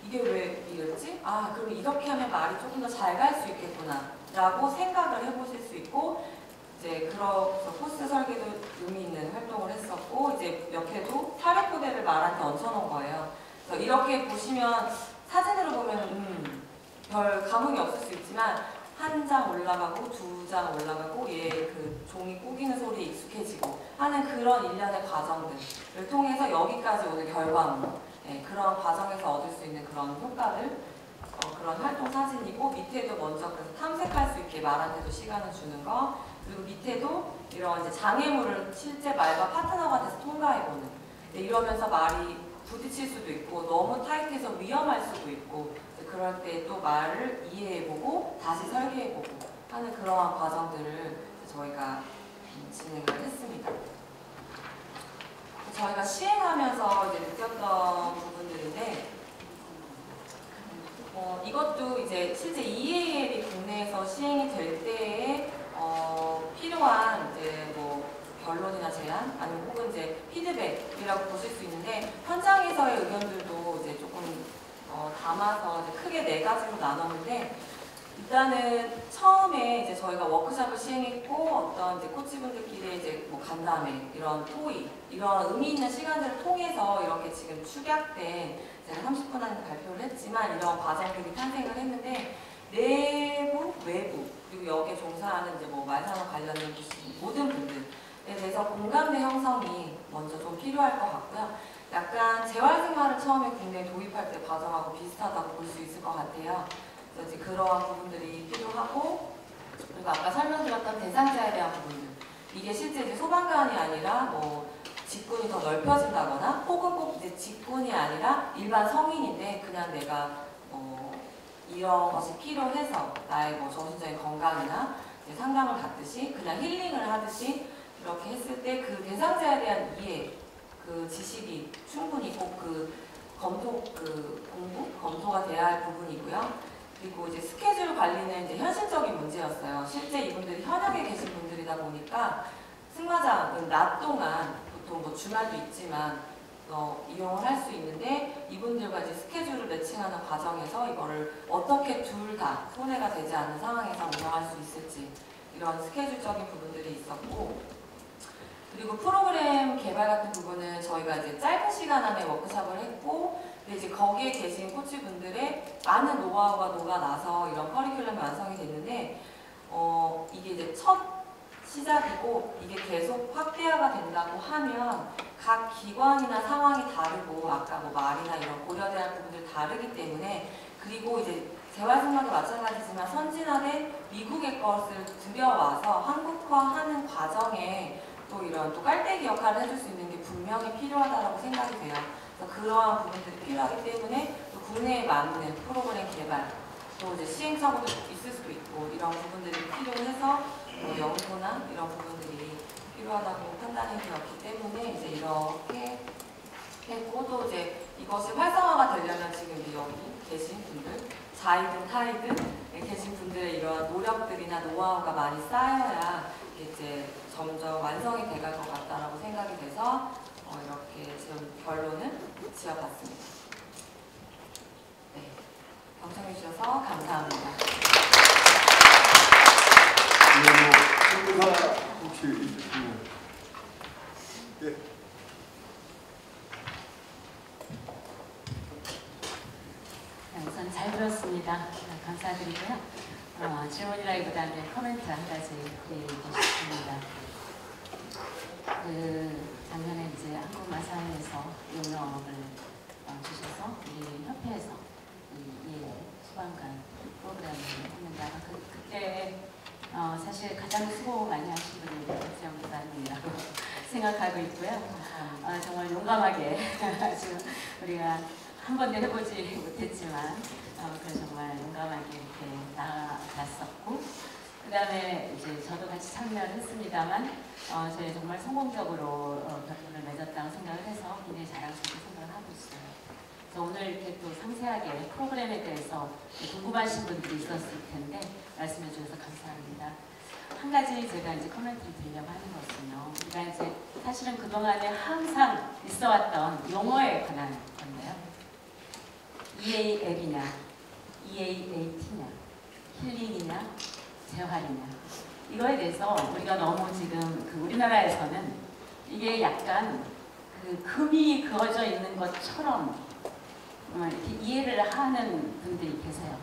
S2: 이게 왜 이랬지? 아 그럼 이렇게 하면 말이 조금 더 잘 갈 수 있겠구나 라고 생각을 해보실 수 있고 이제 그래서 코스 설계도 의미 있는 활동을 했었고 이제 몇 회도 타르코대를 말한테 얹혀놓은 거예요. 그래서 이렇게 보시면 사진으로 보면 별 감흥이 없을 수 있지만 한 장 올라가고 두 장 올라가고 얘 그 종이 꾸기는 소리에 익숙해지고 하는 그런 일련의 과정들을 통해서 여기까지 오는 결과물 그런 과정에서 얻을 수 있는 그런 효과들 그런 활동 사진이고 밑에도 먼저 그래서 탐색할 수 있게 말한테도 시간을 주는 거 그리고 밑에도 이런 이제 장애물을 실제 말과 파트너가 돼서 통과해보는 이러면서 말이 부딪힐 수도 있고 너무 타이트해서 위험할 수도 있고 그럴 때 또 말을 이해해보고 다시 설계해보고 하는 그러한 과정들을 저희가 진행을 했습니다. 저희가 시행하면서 이제 느꼈던 부분들인데 이것도 이제 실제 EAL이 국내에서 시행이 될 때에 필요한 이제 뭐 결론이나 제안 아니면 혹은 이제 피드백이라고 보실 수 있는데 현장에서의 의견들도 이제 조금 담아서 이제 크게 4가지로 나눴는데 일단은 처음에 이제 저희가 워크숍을 시행했고 어떤 이제 코치분들끼리 이제 뭐 간담회 이런 토의 이런 의미 있는 시간들을 통해서 이렇게 지금 축약된 제가 30분 안에 발표를 했지만 이런 과정들이 탄생을 했는데 내부, 외부 그리고 여기에 종사하는 이제 뭐 말산업 관련된 모든 분들에 대해서 공감대 형성이 먼저 좀 필요할 것 같고요. 약간 재활생활을 처음에 국내에 도입할 때 과정하고 비슷하다고 볼 수 있을 것 같아요. 그래서 이제 그러한 부분들이 필요하고 그리고 아까 설명드렸던 대상자에 대한 부분들 이게 실제 이제 소방관이 아니라 뭐 직군이 더 넓혀진다거나 혹은 꼭 이제 직군이 아니라 일반 성인인데 그냥 내가 이런 것이 필요해서 나의 뭐 정신적인 건강이나 이제 상담을 받듯이 그냥 힐링을 하듯이 이렇게 했을 때 그 대상자에 대한 이해 그 지식이 충분히 꼭 그 검토가 돼야 할 부분이고요. 그리고 이제 스케줄 관리는 이제 현실적인 문제였어요. 실제 이분들이 현역에 계신 분들이다 보니까 승마장은 낮 동안 보통 뭐 주말도 있지만 이용을 할 수 있는데 이분들과 이제 스케줄을 매칭하는 과정에서 이거를 어떻게 둘 다 손해가 되지 않는 상황에서 운영할 수 있을지 이런 스케줄적인 부분들이 있었고 그리고 프로그램 개발 같은 부분은 저희가 이제 짧은 시간 안에 워크숍을 했고 근데 이제 거기에 계신 코치분들의 많은 노하우가 녹아나서 이런 커리큘럼이 완성이 됐는데 이게 이제 첫 시작이고 이게 계속 확대화가 된다고 하면 각 기관이나 상황이 다르고 아까 뭐 말이나 이런 고려돼야 할 부분들 다르기 때문에 그리고 이제 재활승마도 마찬가지지만 선진화된 미국의 것을 들여와서 한국화하는 과정에 또 이런 또 깔때기 역할을 해줄 수 있는 게 분명히 필요하다고 생각이 돼요. 그래서 그러한 부분들이 필요하기 때문에 또 국내에 맞는 프로그램 개발 또 이제 시행착오도 있을 수도 있고 이런 부분들이 필요해서 연구나 이런 부분들이 필요하다고 판단이 되었기 때문에 이제 이렇게 했고 또 이제 이것이 활성화가 되려면 지금 이제 여기 계신 분들 자이든 타이든 계신 분들의 이러한 노력들이나 노하우가 많이 쌓여야 이제 점점 완성이 돼갈 것 같다라고 생각이 돼서 이렇게 지금 결론을 지어봤습니다. 네, 경청해 주셔서 감사합니다.
S1: 네, 뭐, 홍보사 혹시 있으시면
S3: 인사 감사드리고요. 질문이라기보다는 코멘트 한 가지 드리고 싶습니다. 작년에 이제 한국마사회에서 용역을 주셔서 우리 협회에서 소방관 프로그램을 했는데 그때 사실 가장 수고 많이 하신 분이 박지영 기자님이라고 생각하고 있고요. 정말 용감하게 지금 우리가 한 번도 해보지 못했지만 그래서 정말 용감하게 이렇게 나아갔었고, 그 다음에 이제 저도 같이 참여를 했습니다만 저희 정말 성공적으로 결론을 맺었다고 생각을 해서 굉장히 자랑스럽게 생각을 하고 있어요. 그래서 오늘 이렇게 또 상세하게 프로그램에 대해서 궁금하신 분들이 있었을 텐데 말씀해 주셔서 감사합니다. 한 가지 제가 이제 코멘트를 드리려고 하는 것은요, 우리가 이제 사실은 그동안에 항상 있어왔던 용어에 관한 건데요. EAL이냐, EAAT냐, 힐링이냐, 재활이냐, 이거에 대해서 우리가 너무 지금 우리나라에서는 이게 약간 금이 그어져 있는 것처럼 이렇게 이해를 하는 분들이 계세요.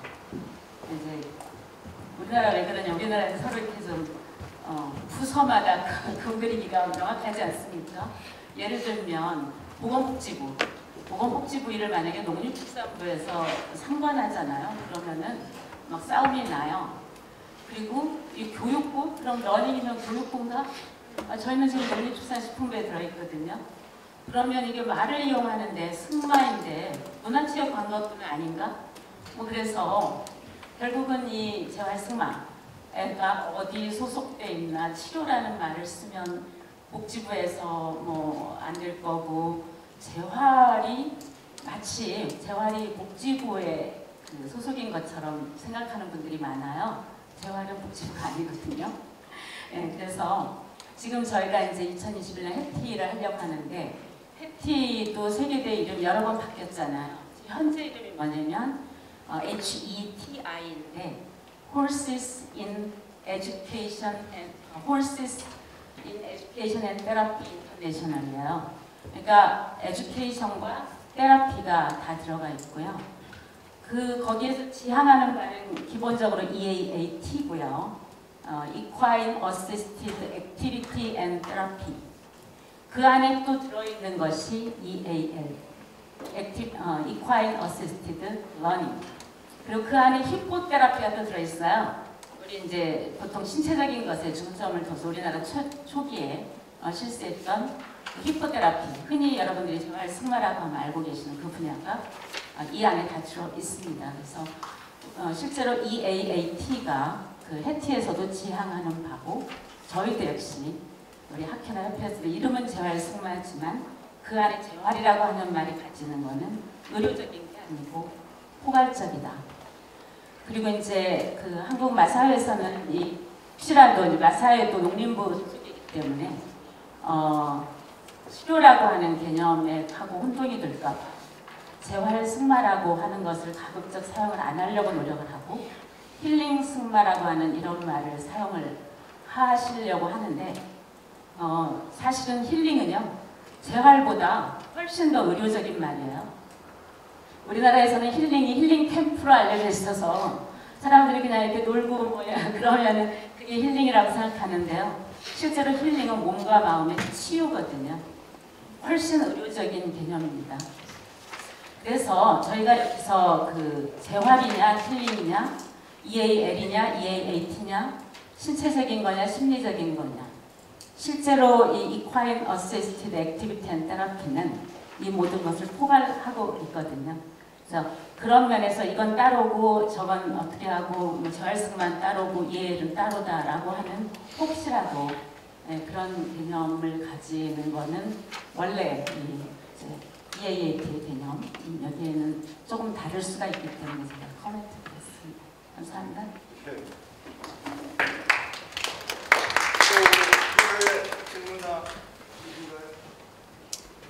S3: 이제 우리나라 왜 그러냐, 우리나라에서 서로 이렇게 좀 부서마다 금 그리기가 명확하지 않습니까? 예를 들면 보건복지부 일을 만약에 농림축산부에서 상관하잖아요. 그러면은 막 싸움이 나요. 그리고 이 교육부, 그럼 러닝이면 교육부인가? 저희는 지금 농림축산식품부에 들어있거든요. 그러면 이게 말을 이용하는데 승마인데 문화체육 관광부는 아닌가? 그래서 결국은 이 재활승마가 어디 소속돼 있나, 치료라는 말을 쓰면 복지부에서 안 될 거고, 재활이 마치 재활이 복지부의 소속인 것처럼 생각하는 분들이 많아요. 재활은 복지부가 아니거든요. 네, 그래서 지금 저희가 이제 2021년 해티를 하려고 하는데, 해티도 세계대 이름 여러 번 바뀌었잖아요. 현재 이름이 뭐냐면 HETI인데 Horses in Education and Therapy International이에요. 그러니까 에듀케이션과 테라피가 다 들어가 있고요. 거기에서 지향하는 바는 기본적으로 EAAT고요. Equine Assisted Activity and Therapy. 그 안에 또 들어있는 것이 EAL, Equine Assisted Learning. 그리고 그 안에 히포테라피가 또 들어있어요. 우리 이제 보통 신체적인 것에 중점을 둬서 우리나라 초기에 실시했던 히포테라피, 흔히 여러분들이 재활 승마라고 하면 알고 계시는 그 분야가 이 안에 다 들어 있습니다. 그래서 실제로 EAAT가 해티에서도 지향하는 바고, 저희도 역시 우리 학회나 협회에서 이름은 재활 승마지만 그 안에 재활이라고 하는 말이 가지는 것은 의료적인 게 아니고 포괄적이다. 그리고 이제 한국 마사회에서는 혹시라도 마사회도 농림부 소속이기 때문에 치료라고 하는 개념에 하고 혼동이 될까 봐 재활 승마라고 하는 것을 가급적 사용을 안 하려고 노력을 하고, 힐링 승마라고 하는 이런 말을 사용을 하시려고 하는데, 사실은 힐링은요 재활보다 훨씬 더 의료적인 말이에요. 우리나라에서는 힐링 캠프로 알려져 있어서 사람들이 그냥 이렇게 놀고 그러면은 그게 힐링이라고 생각하는데요. 실제로 힐링은 몸과 마음의 치유거든요. 훨씬 의료적인 개념입니다. 그래서 저희가 여기서 재활이냐 힐링이냐, EAL이냐 EAAT냐, 신체적인 거냐 심리적인 거냐, 실제로 이 Equine Assisted Activity and Therapy는 이 모든 것을 포괄하고 있거든요. 그래서 그런 면에서 이건 따로고 저건 어떻게 하고 재활승만 따로고 EAL은 따로다라고 하는 혹시라도 그런 개념을 가지는 거는 원래 EAAT의 개념, 여기에는 조금 다를 수가 있기 때문에 제가 코멘트 드렸습니다. 감사합니다.
S1: 네. 또 질문이나 있으신가요?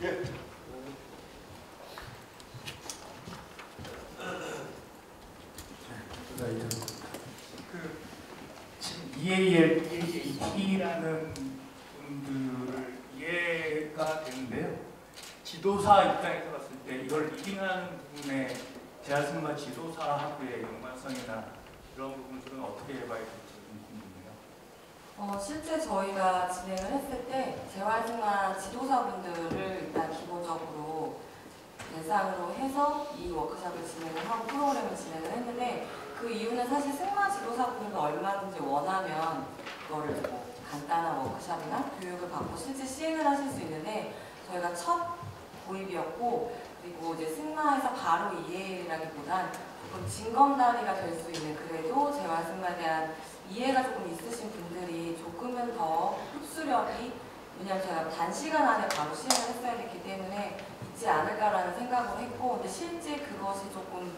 S1: 예.
S4: 지금 EAL, EAT라는 분들을 이해가 되는데요. 지도사 입장에서 봤을 때 이걸 리딩하는 부분에 재활승마 지도사하고의 연관성이나 이런 부분들은 어떻게 봐야 될지 좀 궁금해요.
S2: 실제 저희가 진행을 했을 때 재활승마 지도사분들을 일단 기본적으로 대상으로 해서 이 워크숍을 진행을 하고 프로그램을 진행을 했는데, 그 이유는 사실 승마 지도사분들도 얼마든지 원하면 이거를 뭐 간단한 워크숍이나 교육을 받고 실제 시행을 하실 수 있는데, 저희가 첫 도입이었고, 그리고 이제 승마에서 바로 이해라기보단 조금 징검다리가 될 수 있는, 그래도 재활승마에 대한 이해가 조금 있으신 분들이 조금은 더 흡수력이, 왜냐하면 저희가 단시간 안에 바로 시행을 했어야 됐기 때문에 있지 않을까라는 생각을 했고, 근데 실제 그것이 조금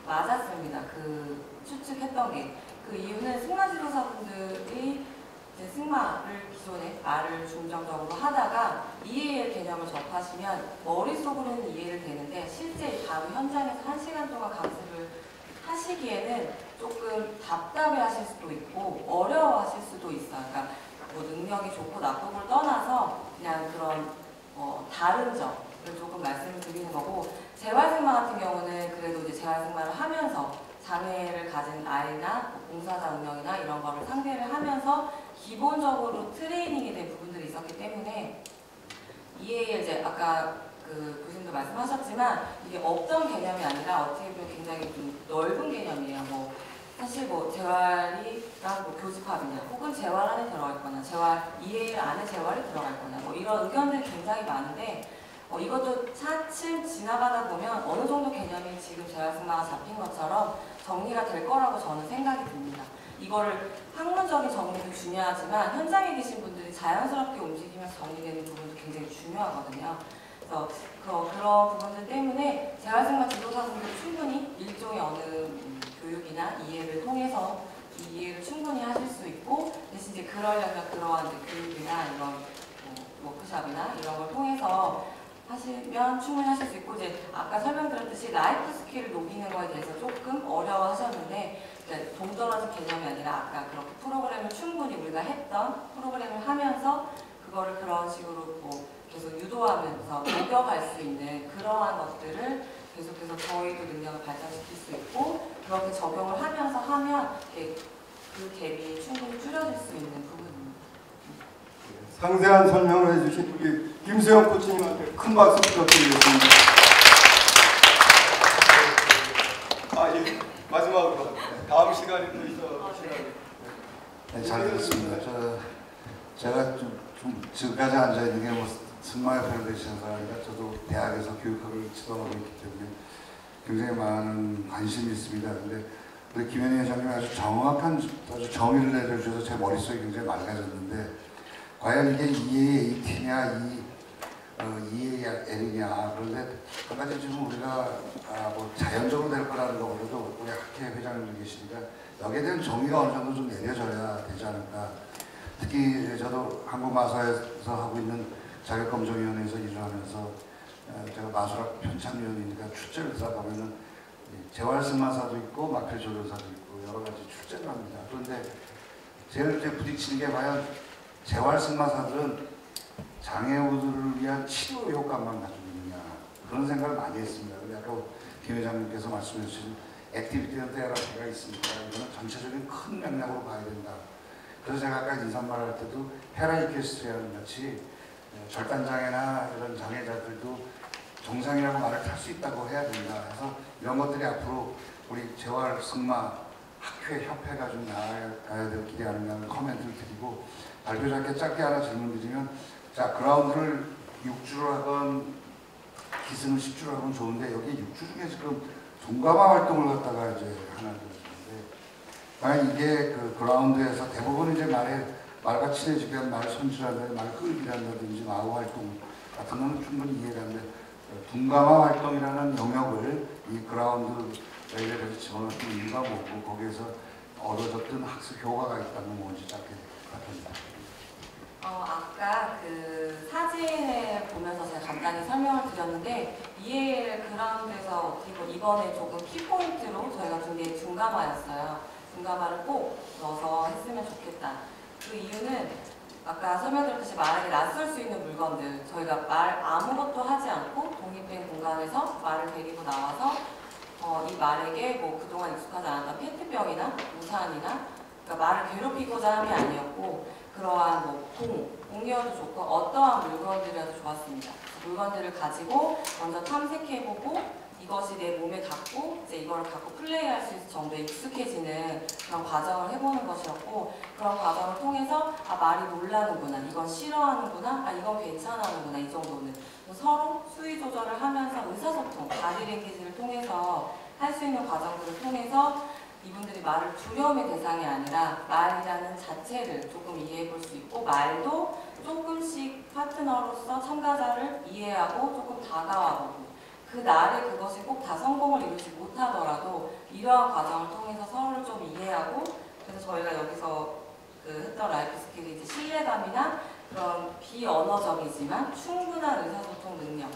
S2: 맞았습니다. 그 추측했던 게. 그 이유는 승마 지도사분들이 이제 승마를 기존에 말을 중점적으로 하다가 이해의 개념을 접하시면 머릿속으로는 이해를 되는데, 실제 바로 현장에서 1시간 동안 강습을 하시기에는 조금 답답해 하실 수도 있고 어려워 하실 수도 있어요. 그러니까 뭐 능력이 좋고 나쁘고를 떠나서 그냥 그런 다른 점을 조금 말씀을 드리는 거고, 재활승마 같은 경우는 그래도 이제 재활승마를 하면서 장애를 가진 아이나 봉사자 운영이나 이런 거를 상대를 하면서 기본적으로 트레이닝이 된 부분들이 있었기 때문에 이해에 이제 아까 그 교수님도 말씀하셨지만 이게 없던 개념이 아니라 어떻게 보면 굉장히 좀 넓은 개념이에요. 뭐 사실 뭐 재활이랑 뭐 교집합이냐, 혹은 재활 안에 들어갈 거냐, 재활 이해 안에 재활이 들어갈 거냐, 뭐 이런 의견들이 굉장히 많은데, 이것도 차츰 지나가다 보면 어느 정도 개념이 지금 재활승마가 잡힌 것처럼 정리가 될 거라고 저는 생각이 듭니다. 이거를 학문적인 정리도 중요하지만 현장에 계신 분들이 자연스럽게 움직이면서 정리되는 부분도 굉장히 중요하거든요. 그래서 그런 부분들 때문에 재활승마 지도사분들이 충분히 일종의 어느 교육이나 이해를 통해서 이 이해를 충분히 하실 수 있고, 대신 이제 그러려면 그러한 이제 교육이나 이런 워크숍이나 이런 걸 통해서 하시면 충분히 하실 수 있고, 이제 아까 설명드렸듯이 라이프 스킬을 녹이는 거에 대해서 조금 어려워하셨는데, 그러니까 동떨어진 개념이 아니라 아까 그렇게 프로그램을 충분히 우리가 했던 프로그램을 하면서 그거를 그런 식으로 뭐 계속 유도하면서 녹여갈 수 있는 그러한 것들을 계속해서 저희도 능력을 발전시킬 수 있고, 그렇게 적용을 하면서 하면 그 갭이 충분히 줄여질 수 있는 부분입니다.
S1: 상세한 설명을 해주신 우리 김수영 코치님한테 큰 박수 부탁드리겠습니다. 예. 마지막으로 다음 시간에 또 있어.
S5: 네, 잘 들었습니다. 제가 좀 지금까지 앉아 있는 게 뭐 승마협회를 계시는 사람이라 저도 대학에서 교육학을 지도하고 있기 때문에 굉장히 많은 관심이 있습니다. 근데 우리 김현희 회장님이 아주 정확한 아주 정의를 내려주셔서 제 머릿속이 굉장히 맑아졌는데, 과연 이게 이해의 AT냐 이해의 L이냐. 그런데 한 가지 지금 우리가 뭐 자연적으로 될 거라는 거보다도 우리 학회 회장님들 계시니까 여기에 대한 정의가 어느 정도 좀 내려져야 되지 않을까. 특히 저도 한국마사에서 하고 있는 자격검정위원회에서 일을 하면서 제가 마술학 편찬위원이니까 출제를 들어가면은 재활승마사도 있고 마필조련사도 있고 여러 가지 출제를 합니다. 그런데 제일 이제 부딪히는 게 과연 재활승마사들은 장애우들을 위한 치료 효과만 가지고 있느냐, 그런 생각을 많이 했습니다. 근데 아까 김 회장님께서 말씀해 주신 액티비티 앤 테라피가 있습니다. 이거는 전체적인 큰 맥락으로 봐야 된다. 그래서 제가 아까 인사말 할 때도 패라이퀘스트리아는 같이 절단장애나 이런 장애자들도 정상이라고 말을 할 수 있다고 해야 된다. 그래서 이런 것들이 앞으로 우리 재활승마 학회 협회가 좀 나아가야 될 길이 아닌가 하는 코멘트를 드리고, 발표자께 짧게 하나 질문드리면, 자, 그라운드를 6주로 하건 기승을 10주로 하건 좋은데 여기 6주 중에 지금 동감화 활동을 갖다가 이제 하나 들었는데, 과연 이게 그 그라운드에서 대부분 이제 말과 친해지게 하면 말 손질한다든지 말 끌기 한다든지 마우 활동 같은 거는 충분히 이해가 하는데, 동감화 활동이라는 영역을 이 그라운드 레벨에서 집어넣는 이유가 뭐고, 거기에서 얻어졌던 학습 효과가 있다면 뭔지 짧게 답변드립니다.
S2: 아까 그 사진을 보면서 제가 간단히 설명을 드렸는데, 이해를 그라운드에서 어떻게 보면 이번에 조금 키포인트로 저희가 준비한 중감화였어요. 중감화를 꼭 넣어서 했으면 좋겠다. 그 이유는 아까 설명드렸듯이 말에게 낯설 수 있는 물건들, 저희가 말 아무것도 하지 않고 독립된 공간에서 말을 데리고 나와서 이 말에게 뭐 그동안 익숙하지 않았던 페트병이나 우산이나 그러니까 말을 괴롭히고자 함이 아니었고 그러한 뭐 공이어도 좋고 어떠한 물건들이어도 좋았습니다. 물건들을 가지고 먼저 탐색해보고 이것이 내 몸에 닿고 이제 이걸 갖고 플레이할 수 있을 정도에 익숙해지는 그런 과정을 해보는 것이었고 그런 과정을 통해서 아 말이 놀라는구나, 이건 싫어하는구나, 아 이건 괜찮아하는구나 이 정도는 서로 수위 조절을 하면서 의사소통, 바디랭귀지를 통해서 할 수 있는 과정들을 통해서 이분들이 말을 두려움의 대상이 아니라 말이라는 자체를 조금 이해해 볼 수 있고 말도 조금씩 파트너로서 참가자를 이해하고 조금 다가와보고 그 날에 그것이 꼭 다 성공을 이루지 못하더라도 이러한 과정을 통해서 서로를 좀 이해하고 그래서 저희가 여기서 했던 라이프 스킬이 이제 신뢰감이나 그런 비언어적이지만 충분한 의사소통 능력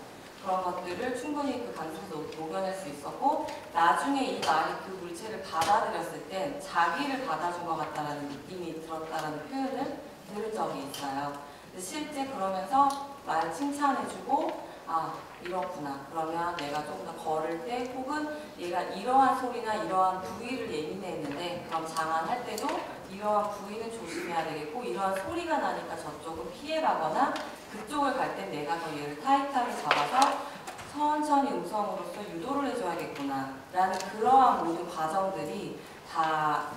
S2: 그런 것들을 충분히 그 강습에서 녹여낼 수 있었고 나중에 이 말이 그 물체를 받아들였을 땐 자기를 받아준 것 같다라는 느낌이 들었다라는 표현을 들은 적이 있어요. 근데 실제 그러면서 말 칭찬해주고 아 이렇구나 그러면 내가 조금 더 걸을 때 혹은 얘가 이러한 소리나 이러한 부위를 예민해했는데 그럼 장안할 때도 이러한 부위는 조심해야 되겠고 이러한 소리가 나니까 저쪽은 피해가거나 그쪽을 갈 땐 내가 더 얘를 타이트하게 잡아서 천천히 음성으로서 유도를 해줘야겠구나 라는 그러한 모든 과정들이 다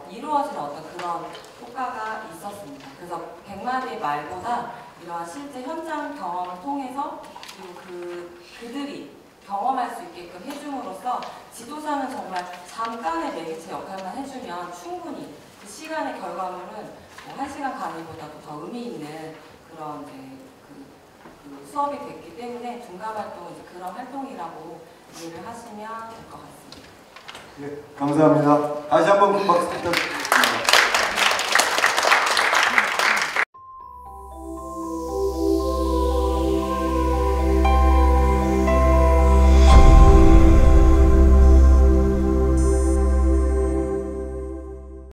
S2: 이루어지는 어떤 그런 효과가 있었습니다. 그래서 100마디의 말보다 이러한 실제 현장 경험을 통해서 그리고 그들이 경험할 수 있게끔 해줌으로써 지도사는 정말 잠깐의 매개체 역할만 해주면 충분히 그 시간의 결과물은 뭐 1시간 강의보다도 더 의미 있는 그런 이제 그 수업이 됐기 때문에 중간 활동은 이제 그런 활동이라고 이해를 하시면 될 것 같습니다.
S5: 네, 감사합니다. 다시 한번 박수 부탁드립니다.